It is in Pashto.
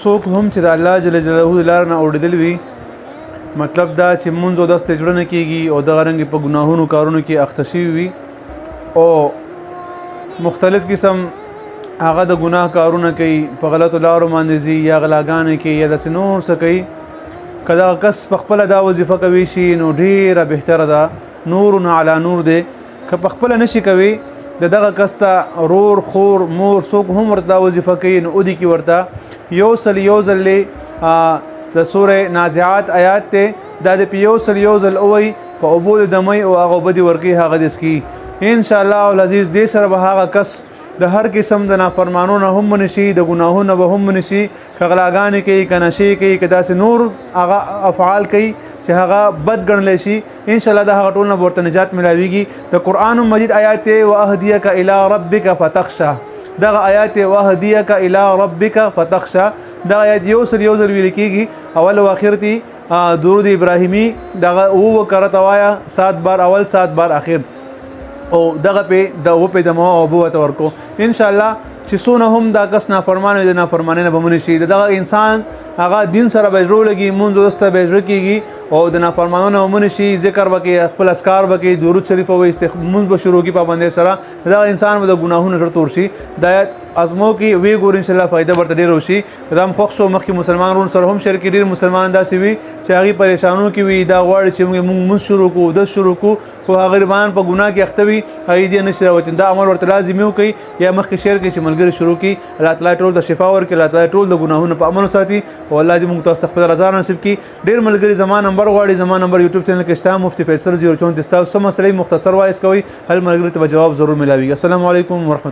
څوک هم چې د الله جل جلاله لار نه اوړېدل وي مطلب دا چې مونږ او د استجړه نه کیږي او د غرنګ په ګناهونو کارونو کې اخته شوی وي او مختلف قسم هغه د ګناه کارونه کوي په غلطو لارو باندې ځي یا غلاګانې کوي یا داسې نور څه کوي که دغه کس په خپله دا وظیفه کوي شي نو ډېره بهتره ده نور علی نور دی که په خپله نشي کوي د دغه کس ته رور خور مور څوک هم ورته دا وظیفه کوي نو ودي کې ورته یو ځل د سورې نازعات آیات ته دا د یو ځل اووی په اوبو د دمۍ او هغه اوبه دې ورکوي هغه دې څکي انشاءالله العزیز دې سره به هغه کس د هر قسم د نافرمانو نه هم منشي د ګناهونو به هم منشي که غلاګانې کوي که نشې کوي که داسې نور هغه افعال کوي چې هغه بد ګڼلی شي انشاءالله د هغه ټول نه به ورته نجات ملاویږي د قرآن مجید آیات واهدیک الی ربک فتخشى دغه آیات واهدیک الی ربک فتخشى دا آیات یو ځل ویل کېږي اول او آخر تی درود ابراهیمی دغه او کرته وایا 7 بار اول 7 بار اخر او دغه په د او په د مو او بو ورکو ان شاء الله چې سونه هم دا کس نافرمانه د نافرمانه نه بمون شي دغه انسان هغه دین سره بجرو لګي مونږ دوسته بجرو کیږي او د نافرمانه نه بمون شي ذکر وکي خپل اسکار وکي درود شریف او مونږ به شروع کی پابندۍ سره دا انسان د ګناهونو سره تور شي د ازمو کی وی ګور ان شاء الله فائدہ ورته ډیر وشي دام خوښ شو مخکې مسلمانانو سره هم شریک ډیر مسلمان داسې وي چې هغه پریشانو کې وي دا غواړي چې موږ شروع کو د شروع کو خو هغه غریبان په ګناه کې اخته وي هغه دې نشي راوتین دا عمل ورته لازمي وکي یا مخکې شیر کې چې ملګری شروع کی الله تعالی ټول د شفا ورکړي الله تعالی ټول د ګناهونو په امن ساتي او الله دې موږ ته خپل رضا نصیب کړي ډیر ملګری زما نمبر غواړي زما نمبر یوټیوب چینل کې شته مفتی فیصل 034 تاسو سم مسلې مختصر وایس کوي هر ملګری ته جواب ضرور ملاوي السلام علیکم ورحمت